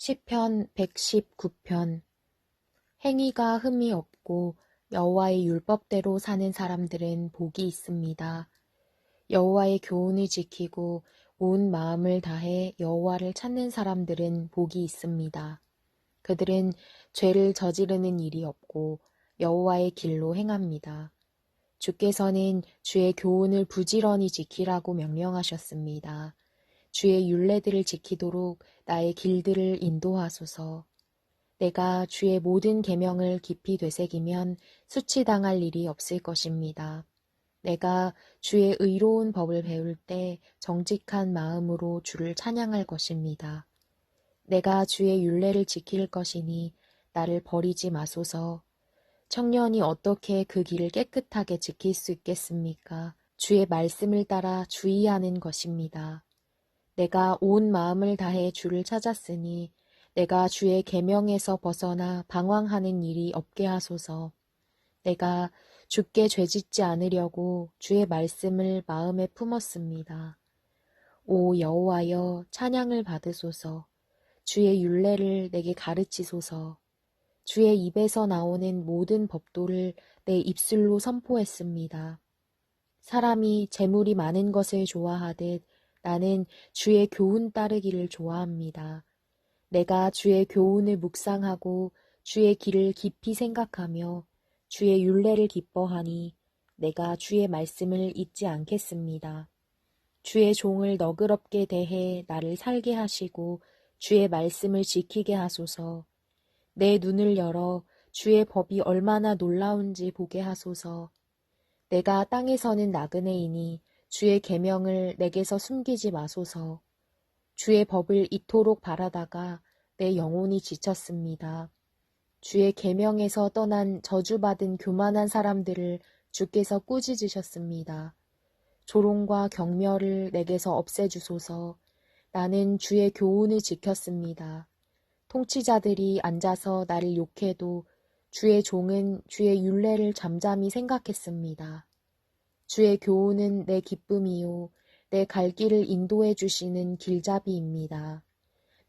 시편 119편. 행위가 흠이 없고 여호와의 율법대로 사는 사람들은 복이 있습니다. 여호와의 교훈을 지키고 온 마음을 다해 여호와를 찾는 사람들은 복이 있습니다. 그들은 죄를 저지르는 일이 없고 여호와의 길로 행합니다. 주께서는 주의 교훈을 부지런히 지키라고 명령하셨습니다. 주의 율례들을 지키도록 나의 길들을 인도하소서. 내가 주의 모든 계명을 깊이 되새기면 수치당할 일이 없을 것입니다. 내가 주의 의로운 법을 배울 때 정직한 마음으로 주를 찬양할 것입니다. 내가 주의 율례를 지킬 것이니 나를 버리지 마소서. 청년이 어떻게 그 길을 깨끗하게 지킬 수 있겠습니까? 주의 말씀을 따라 주의하는 것입니다. 내가 온 마음을 다해 주를 찾았으니 내가 주의 계명에서 벗어나 방황하는 일이 없게 하소서. 내가 주께 죄짓지 않으려고 주의 말씀을 마음에 품었습니다. 오 여호와여, 찬양을 받으소서. 주의 율례를 내게 가르치소서. 주의 입에서 나오는 모든 법도를 내 입술로 선포했습니다. 사람이 재물이 많은 것을 좋아하듯 나는 주의 교훈 따르기를 좋아합니다. 내가 주의 교훈을 묵상하고 주의 길을 깊이 생각하며 주의 율례를 기뻐하니 내가 주의 말씀을 잊지 않겠습니다. 주의 종을 너그럽게 대해 나를 살게 하시고 주의 말씀을 지키게 하소서. 내 눈을 열어 주의 법이 얼마나 놀라운지 보게 하소서. 내가 땅에서는 나그네이니 주의 계명을 내게서 숨기지 마소서. 주의 법을 이토록 바라다가 내 영혼이 지쳤습니다. 주의 계명에서 떠난 저주받은 교만한 사람들을 주께서 꾸짖으셨습니다. 조롱과 경멸을 내게서 없애주소서. 나는 주의 교훈을 지켰습니다. 통치자들이 앉아서 나를 욕해도 주의 종은 주의 율례를 잠잠히 생각했습니다. 주의 교훈은 내 기쁨이요 내 갈 길을 인도해 주시는 길잡이입니다.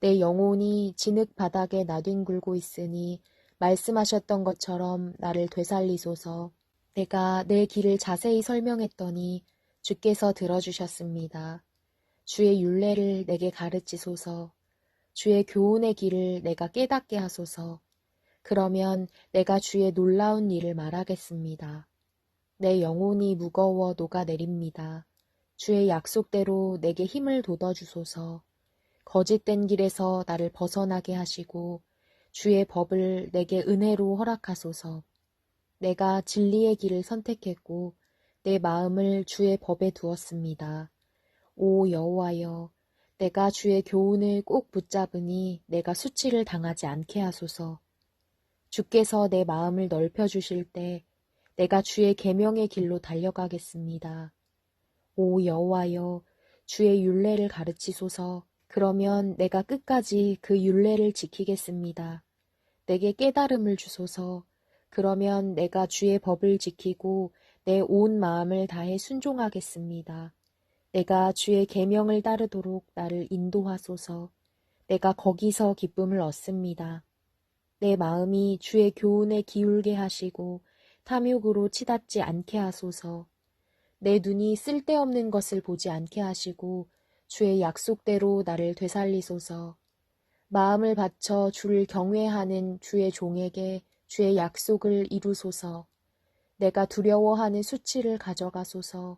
내 영혼이 진흙 바닥에 나뒹굴고 있으니 말씀하셨던 것처럼 나를 되살리소서. 내가 내 길을 자세히 설명했더니 주께서 들어주셨습니다. 주의 율례를 내게 가르치소서. 주의 교훈의 길을 내가 깨닫게 하소서. 그러면 내가 주의 놀라운 일을 말하겠습니다. 내 영혼이 무거워 녹아내립니다. 주의 약속대로 내게 힘을 돋워주소서. 거짓된 길에서 나를 벗어나게 하시고 주의 법을 내게 은혜로 허락하소서. 내가 진리의 길을 선택했고 내 마음을 주의 법에 두었습니다. 오 여호와여, 내가 주의 교훈을 꼭 붙잡으니 내가 수치를 당하지 않게 하소서. 주께서 내 마음을 넓혀주실 때 내가 주의 계명의 길로 달려가겠습니다. 오 여호와여, 주의 율례를 가르치소서. 그러면 내가 끝까지 그 율례를 지키겠습니다. 내게 깨달음을 주소서. 그러면 내가 주의 법을 지키고 내 온 마음을 다해 순종하겠습니다. 내가 주의 계명을 따르도록 나를 인도하소서. 내가 거기서 기쁨을 얻습니다. 내 마음이 주의 교훈에 기울게 하시고 탐욕으로 치닫지 않게 하소서. 내 눈이 쓸데없는 것을 보지 않게 하시고 주의 약속대로 나를 되살리소서. 마음을 바쳐 주를 경외하는 주의 종에게 주의 약속을 이루소서. 내가 두려워하는 수치를 가져가소서.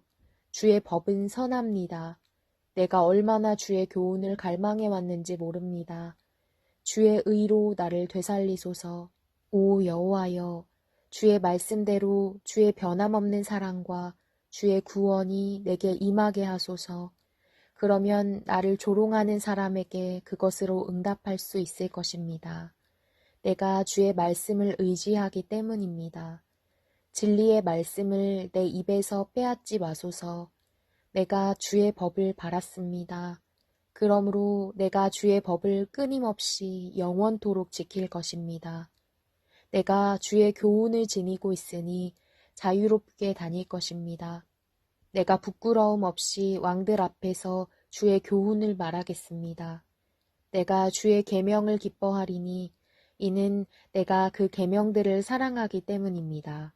주의 법은 선합니다. 내가 얼마나 주의 교훈을 갈망해 왔는지 모릅니다. 주의 의로 나를 되살리소서. 오 여호와여, 주의 말씀대로 주의 변함없는 사랑과 주의 구원이 내게 임하게 하소서. 그러면 나를 조롱하는 사람에게 그것으로 응답할 수 있을 것입니다. 내가 주의 말씀을 의지하기 때문입니다. 진리의 말씀을 내 입에서 빼앗지 마소서. 내가 주의 법을 바랐습니다. 그러므로 내가 주의 법을 끊임없이 영원토록 지킬 것입니다. 내가 주의 교훈을 지니고 있으니 자유롭게 다닐 것입니다. 내가 부끄러움 없이 왕들 앞에서 주의 교훈을 말하겠습니다. 내가 주의 계명을 기뻐하리니 이는 내가 그 계명들을 사랑하기 때문입니다.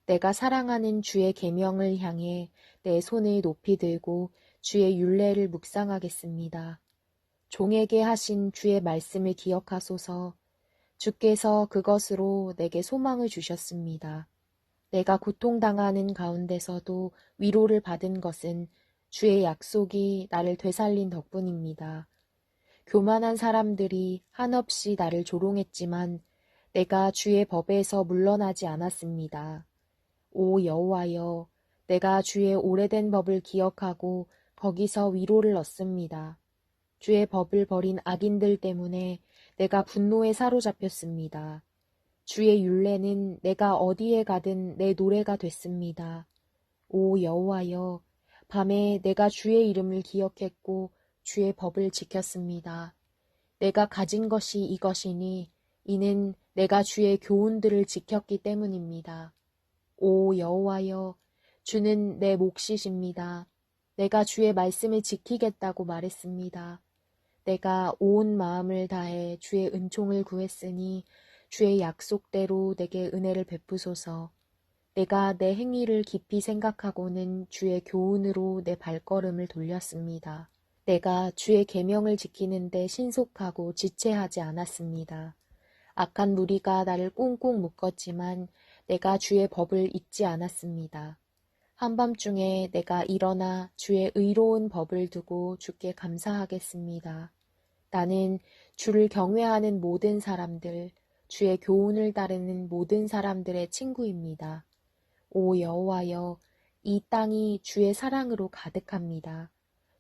내가 사랑하는 주의 계명을 향해 내 손을 높이 들고 주의 율례를 묵상하겠습니다. 종에게 하신 주의 말씀을 기억하소서. 주께서 그것으로 내게 소망을 주셨습니다. 내가 고통당하는 가운데서도 위로를 받은 것은 주의 약속이 나를 되살린 덕분입니다. 교만한 사람들이 한없이 나를 조롱했지만 내가 주의 법에서 물러나지 않았습니다. 오 여호와여, 내가 주의 오래된 법을 기억하고 거기서 위로를 얻습니다. 주의 법을 버린 악인들 때문에 내가 분노에 사로잡혔습니다. 주의 율례는 내가 어디에 가든 내 노래가 됐습니다. 오 여호와여, 밤에 내가 주의 이름을 기억했고 주의 법을 지켰습니다. 내가 가진 것이 이것이니 이는 내가 주의 교훈들을 지켰기 때문입니다. 오 여호와여, 주는 내 몫이십니다. 내가 주의 말씀을 지키겠다고 말했습니다. 내가 온 마음을 다해 주의 은총을 구했으니 주의 약속대로 내게 은혜를 베푸소서. 내가 내 행위를 깊이 생각하고는 주의 교훈으로 내 발걸음을 돌렸습니다. 내가 주의 계명을 지키는데 신속하고 지체하지 않았습니다. 악한 무리가 나를 꽁꽁 묶었지만 내가 주의 법을 잊지 않았습니다. 한밤중에 내가 일어나 주의 의로운 법을 두고 주께 감사하겠습니다. 나는 주를 경외하는 모든 사람들, 주의 교훈을 따르는 모든 사람들의 친구입니다. 오 여호와여, 이 땅이 주의 사랑으로 가득합니다.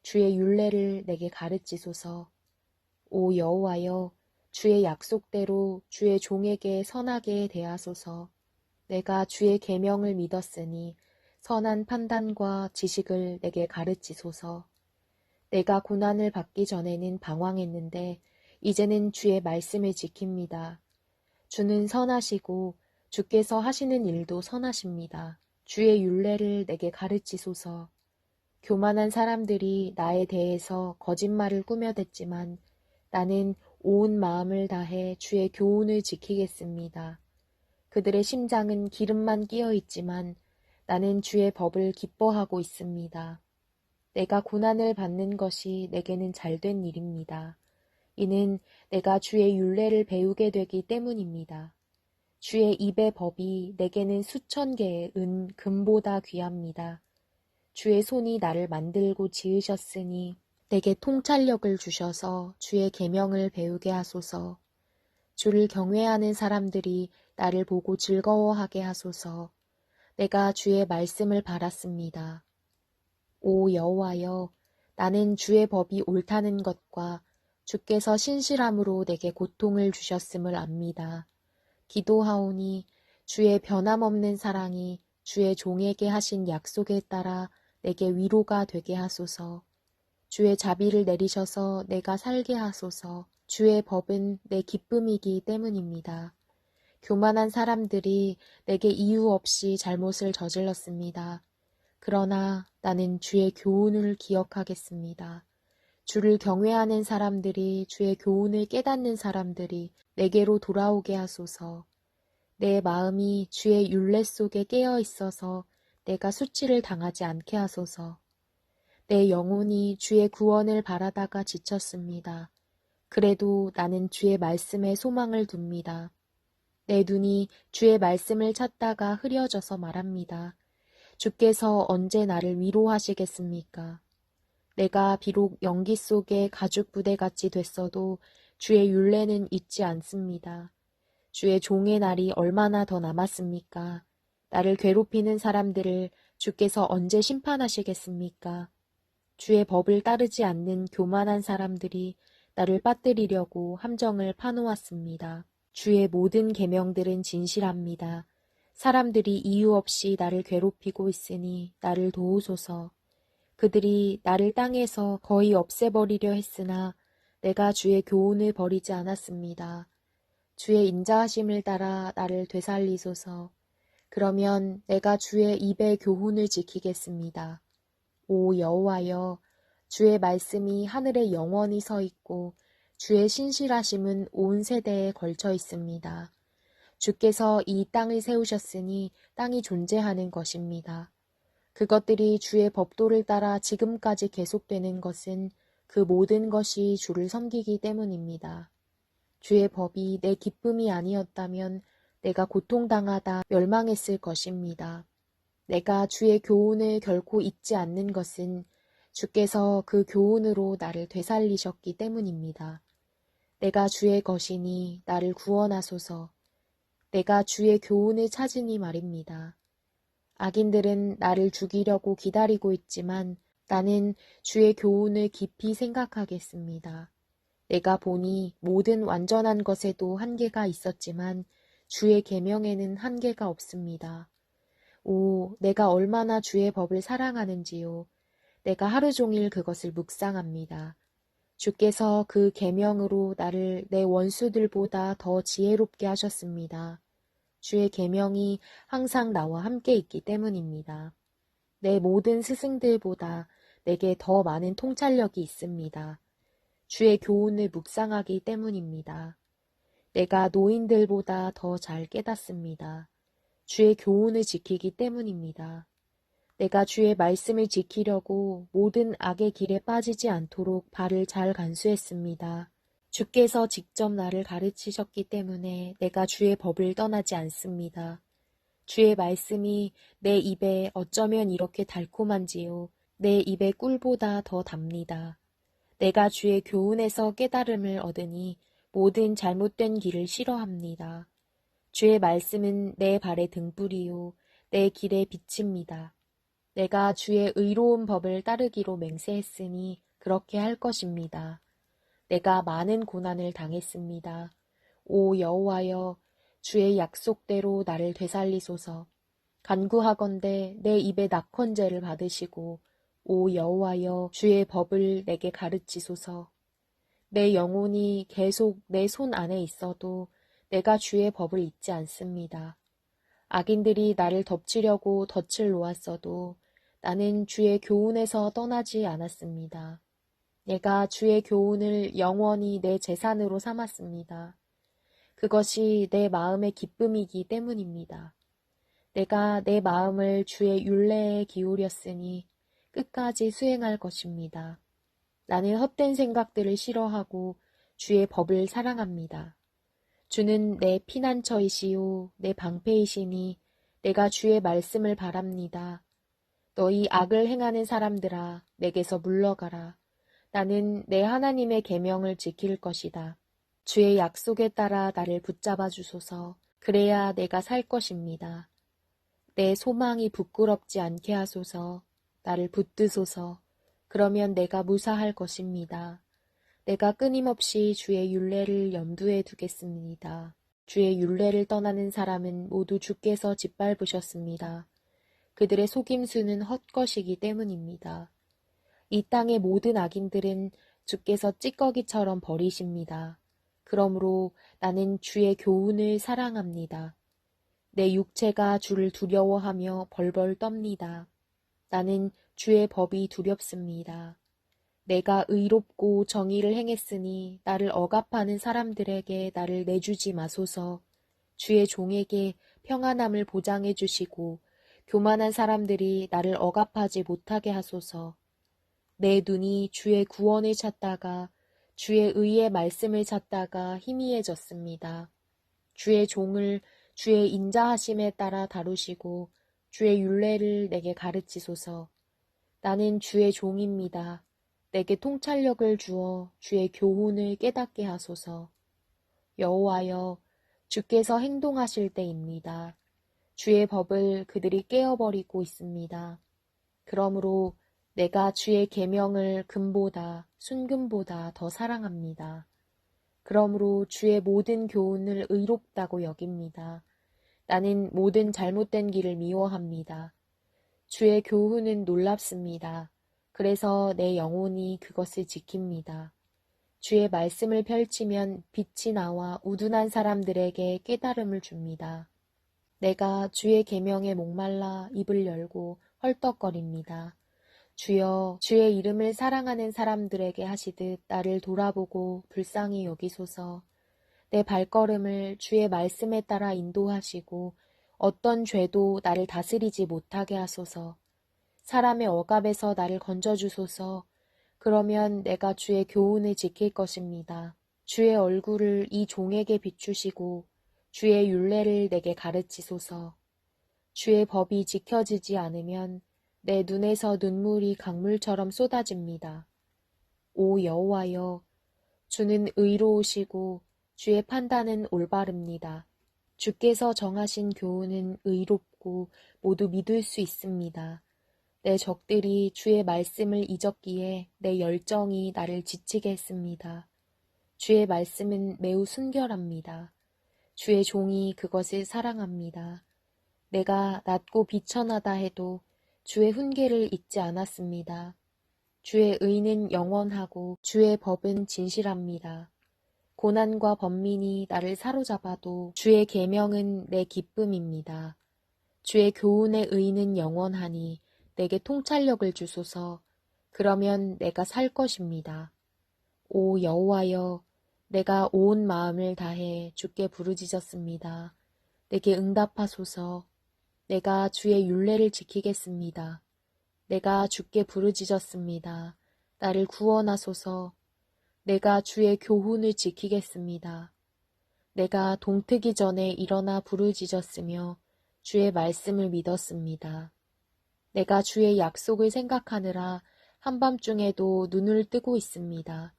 주의 율례를 내게 가르치소서. 오 여호와여, 주의 약속대로 주의 종에게 선하게 대하소서. 내가 주의 계명을 믿었으니 선한 판단과 지식을 내게 가르치소서. 내가 고난을 받기 전에는 방황했는데 이제는 주의 말씀을 지킵니다. 주는 선하시고 주께서 하시는 일도 선하십니다. 주의 율례를 내게 가르치소서. 교만한 사람들이 나에 대해서 거짓말을 꾸며댔지만 나는 온 마음을 다해 주의 교훈을 지키겠습니다. 그들의 심장은 기름만 끼어 있지만 나는 주의 법을 기뻐하고 있습니다. 내가 고난을 받는 것이 내게는 잘된 일입니다. 이는 내가 주의 율례를 배우게 되기 때문입니다. 주의 입의 법이 내게는 수천 개의 금보다 귀합니다. 주의 손이 나를 만들고 지으셨으니 내게 통찰력을 주셔서 주의 계명을 배우게 하소서. 주를 경외하는 사람들이 나를 보고 즐거워하게 하소서. 내가 주의 말씀을 바랐습니다. 오 여호와여, 나는 주의 법이 옳다는 것과 주께서 신실함으로 내게 고통을 주셨음을 압니다. 기도하오니 주의 변함없는 사랑이 주의 종에게 하신 약속에 따라 내게 위로가 되게 하소서. 주의 자비를 내리셔서 내가 살게 하소서. 주의 법은 내 기쁨이기 때문입니다. 교만한 사람들이 내게 이유 없이 잘못을 저질렀습니다. 그러나 나는 주의 교훈을 기억하겠습니다. 주를 경외하는 사람들이, 주의 교훈을 깨닫는 사람들이 내게로 돌아오게 하소서. 내 마음이 주의 율례 속에 깨어 있어서 내가 수치를 당하지 않게 하소서. 내 영혼이 주의 구원을 바라다가 지쳤습니다. 그래도 나는 주의 말씀에 소망을 둡니다. 내 눈이 주의 말씀을 찾다가 흐려져서 말합니다. 주께서 언제 나를 위로하시겠습니까? 내가 비록 연기 속에 가죽 부대같이 됐어도 주의 율례는 잊지 않습니다. 주의 종의 날이 얼마나 더 남았습니까? 나를 괴롭히는 사람들을 주께서 언제 심판하시겠습니까? 주의 법을 따르지 않는 교만한 사람들이 나를 빠뜨리려고 함정을 파놓았습니다. 주의 모든 계명들은 진실합니다. 사람들이 이유 없이 나를 괴롭히고 있으니 나를 도우소서. 그들이 나를 땅에서 거의 없애버리려 했으나 내가 주의 교훈을 버리지 않았습니다. 주의 인자하심을 따라 나를 되살리소서. 그러면 내가 주의 입의 교훈을 지키겠습니다. 오 여호와여, 주의 말씀이 하늘에 영원히 서 있고 주의 신실하심은 온 세대에 걸쳐 있습니다. 주께서 이 땅을 세우셨으니 땅이 존재하는 것입니다. 그것들이 주의 법도를 따라 지금까지 계속되는 것은 그 모든 것이 주를 섬기기 때문입니다. 주의 법이 내 기쁨이 아니었다면 내가 고통당하다 멸망했을 것입니다. 내가 주의 교훈을 결코 잊지 않는 것은 주께서 그 교훈으로 나를 되살리셨기 때문입니다. 내가 주의 것이니 나를 구원하소서. 내가 주의 교훈을 찾으니 말입니다. 악인들은 나를 죽이려고 기다리고 있지만 나는 주의 교훈을 깊이 생각하겠습니다. 내가 보니 모든 완전한 것에도 한계가 있었지만 주의 계명에는 한계가 없습니다. 오, 내가 얼마나 주의 법을 사랑하는지요. 내가 하루 종일 그것을 묵상합니다. 주께서 그 계명으로 나를 내 원수들보다 더 지혜롭게 하셨습니다. 주의 계명이 항상 나와 함께 있기 때문입니다. 내 모든 스승들보다 내게 더 많은 통찰력이 있습니다. 주의 교훈을 묵상하기 때문입니다. 내가 노인들보다 더 잘 깨닫습니다. 주의 교훈을 지키기 때문입니다. 내가 주의 말씀을 지키려고 모든 악의 길에 빠지지 않도록 발을 잘 간수했습니다. 주께서 직접 나를 가르치셨기 때문에 내가 주의 법을 떠나지 않습니다. 주의 말씀이 내 입에 어쩌면 이렇게 달콤한지요. 내 입의 꿀보다 더 답니다. 내가 주의 교훈에서 깨달음을 얻으니 모든 잘못된 길을 싫어합니다. 주의 말씀은 내 발의 등불이요 내 길의 빛입니다. 내가 주의 의로운 법을 따르기로 맹세했으니 그렇게 할 것입니다. 내가 많은 고난을 당했습니다. 오 여호와여, 주의 약속대로 나를 되살리소서. 간구하건대 내 입에 낙헌죄를 받으시고 오 여호와여, 주의 법을 내게 가르치소서. 내 영혼이 계속 내 손 안에 있어도 내가 주의 법을 잊지 않습니다. 악인들이 나를 덮치려고 덫을 놓았어도 나는 주의 교훈에서 떠나지 않았습니다. 내가 주의 교훈을 영원히 내 재산으로 삼았습니다. 그것이 내 마음의 기쁨이기 때문입니다. 내가 내 마음을 주의 율례에 기울였으니 끝까지 수행할 것입니다. 나는 헛된 생각들을 싫어하고 주의 법을 사랑합니다. 주는 내 피난처이시요 내 방패이시니 내가 주의 말씀을 바랍니다. 너희 악을 행하는 사람들아 내게서 물러가라. 나는 내 하나님의 계명을 지킬 것이다. 주의 약속에 따라 나를 붙잡아 주소서. 그래야 내가 살 것입니다. 내 소망이 부끄럽지 않게 하소서. 나를 붙드소서. 그러면 내가 무사할 것입니다. 내가 끊임없이 주의 율례를 염두에 두겠습니다. 주의 율례를 떠나는 사람은 모두 주께서 짓밟으셨습니다. 그들의 속임수는 헛것이기 때문입니다. 이 땅의 모든 악인들은 주께서 찌꺼기처럼 버리십니다. 그러므로 나는 주의 교훈을 사랑합니다. 내 육체가 주를 두려워하며 벌벌 떱니다. 나는 주의 법이 두렵습니다. 내가 의롭고 정의를 행했으니 나를 억압하는 사람들에게 나를 내주지 마소서. 주의 종에게 평안함을 보장해 주시고 교만한 사람들이 나를 억압하지 못하게 하소서. 내 눈이 주의 구원을 찾다가 주의 의의 말씀을 찾다가 희미해졌습니다. 주의 종을 주의 인자하심에 따라 다루시고 주의 율례를 내게 가르치소서. 나는 주의 종입니다. 내게 통찰력을 주어 주의 교훈을 깨닫게 하소서. 여호와여, 주께서 행동하실 때입니다. 주의 법을 그들이 깨어버리고 있습니다. 그러므로 내가 주의 계명을 금보다 순금보다 더 사랑합니다. 그러므로 주의 모든 교훈을 의롭다고 여깁니다. 나는 모든 잘못된 길을 미워합니다. 주의 교훈은 놀랍습니다. 그래서 내 영혼이 그것을 지킵니다. 주의 말씀을 펼치면 빛이 나와 우둔한 사람들에게 깨달음을 줍니다. 내가 주의 계명에 목말라 입을 열고 헐떡거립니다. 주여, 주의 이름을 사랑하는 사람들에게 하시듯 나를 돌아보고 불쌍히 여기소서. 내 발걸음을 주의 말씀에 따라 인도하시고 어떤 죄도 나를 다스리지 못하게 하소서. 사람의 억압에서 나를 건져주소서. 그러면 내가 주의 교훈을 지킬 것입니다. 주의 얼굴을 이 종에게 비추시고 주의 율례를 내게 가르치소서. 주의 법이 지켜지지 않으면 내 눈에서 눈물이 강물처럼 쏟아집니다. 오 여호와여, 주는 의로우시고 주의 판단은 올바릅니다. 주께서 정하신 교훈은 의롭고 모두 믿을 수 있습니다. 내 적들이 주의 말씀을 잊었기에 내 열정이 나를 지치게 했습니다. 주의 말씀은 매우 순결합니다. 주의 종이 그것을 사랑합니다. 내가 낮고 비천하다 해도 주의 훈계를 잊지 않았습니다. 주의 의는 영원하고 주의 법은 진실합니다. 고난과 번민이 나를 사로잡아도 주의 계명은 내 기쁨입니다. 주의 교훈의 의는 영원하니 내게 통찰력을 주소서. 그러면 내가 살 것입니다. 오 여호와여, 내가 온 마음을 다해 주께 부르짖었습니다. 내게 응답하소서. 내가 주의 율례를 지키겠습니다. 내가 주께 부르짖었습니다. 나를 구원하소서. 내가 주의 교훈을 지키겠습니다. 내가 동트기 전에 일어나 부르짖었으며 주의 말씀을 믿었습니다. 내가 주의 약속을 생각하느라 한밤중에도 눈을 뜨고 있습니다.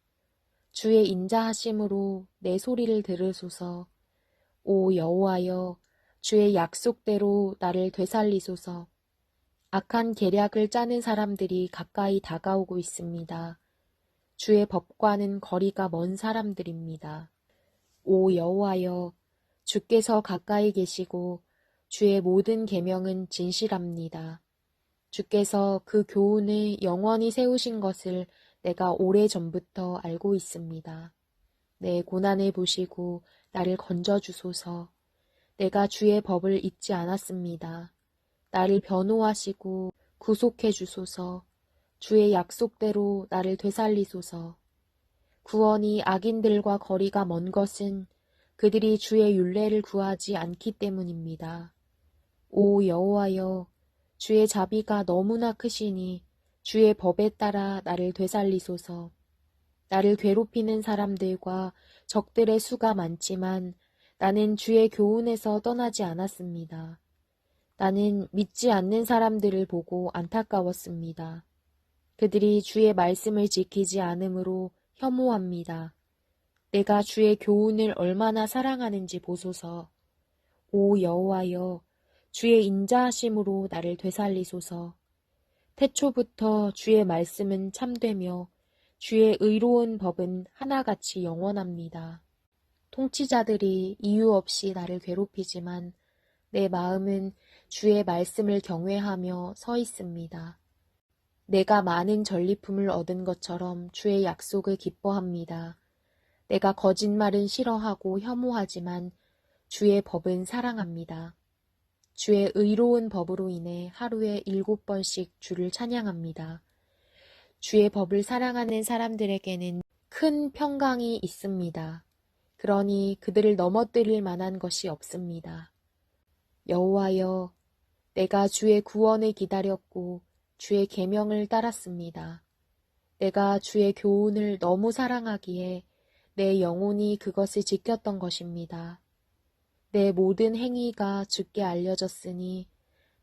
주의 인자하심으로 내 소리를 들으소서. 오 여호와여, 주의 약속대로 나를 되살리소서. 악한 계략을 짜는 사람들이 가까이 다가오고 있습니다. 주의 법과는 거리가 먼 사람들입니다. 오 여호와여, 주께서 가까이 계시고 주의 모든 계명은 진실합니다. 주께서 그 교훈을 영원히 세우신 것을 내가 오래전부터 알고 있습니다. 내 고난을 보시고 나를 건져주소서. 내가 주의 법을 잊지 않았습니다. 나를 변호하시고 구속해 주소서. 주의 약속대로 나를 되살리소서. 구원이 악인들과 거리가 먼 것은 그들이 주의 율례를 구하지 않기 때문입니다. 오 여호와여, 주의 자비가 너무나 크시니 주의 법에 따라 나를 되살리소서. 나를 괴롭히는 사람들과 적들의 수가 많지만 나는 주의 교훈에서 떠나지 않았습니다. 나는 믿지 않는 사람들을 보고 안타까웠습니다. 그들이 주의 말씀을 지키지 않으므로 혐오합니다. 내가 주의 교훈을 얼마나 사랑하는지 보소서. 오 여호와여, 주의 인자하심으로 나를 되살리소서. 태초부터 주의 말씀은 참되며 주의 의로운 법은 하나같이 영원합니다. 통치자들이 이유 없이 나를 괴롭히지만 내 마음은 주의 말씀을 경외하며 서 있습니다. 내가 많은 전리품을 얻은 것처럼 주의 약속을 기뻐합니다. 내가 거짓말은 싫어하고 혐오하지만 주의 법은 사랑합니다. 주의 의로운 법으로 인해 하루에 7번씩 주를 찬양합니다. 주의 법을 사랑하는 사람들에게는 큰 평강이 있습니다. 그러니 그들을 넘어뜨릴 만한 것이 없습니다. 여호와여, 내가 주의 구원을 기다렸고 주의 계명을 따랐습니다. 내가 주의 교훈을 너무 사랑하기에 내 영혼이 그것을 지켰던 것입니다. 내 모든 행위가 주께 알려졌으니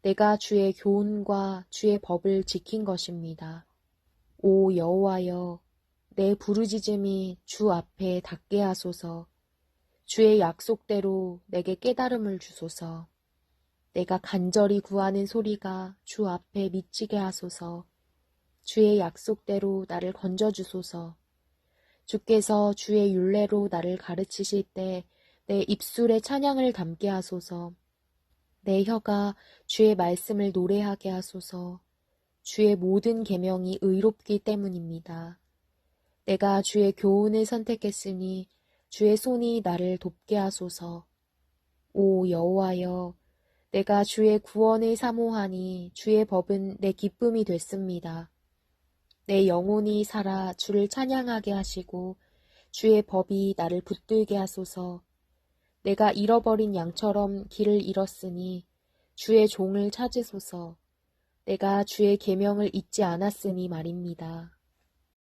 내가 주의 교훈과 주의 법을 지킨 것입니다. 오 여호와여, 내 부르짖음이 주 앞에 닿게 하소서. 주의 약속대로 내게 깨달음을 주소서. 내가 간절히 구하는 소리가 주 앞에 미치게 하소서. 주의 약속대로 나를 건져주소서. 주께서 주의 율례로 나를 가르치실 때 내 입술에 찬양을 담게 하소서. 내 혀가 주의 말씀을 노래하게 하소서. 주의 모든 계명이 의롭기 때문입니다. 내가 주의 교훈을 선택했으니 주의 손이 나를 돕게 하소서. 오 여호와여, 내가 주의 구원을 사모하니 주의 법은 내 기쁨이 됐습니다. 내 영혼이 살아 주를 찬양하게 하시고 주의 법이 나를 붙들게 하소서. 내가 잃어버린 양처럼 길을 잃었으니 주의 종을 찾으소서. 내가 주의 계명을 잊지 않았으니 말입니다.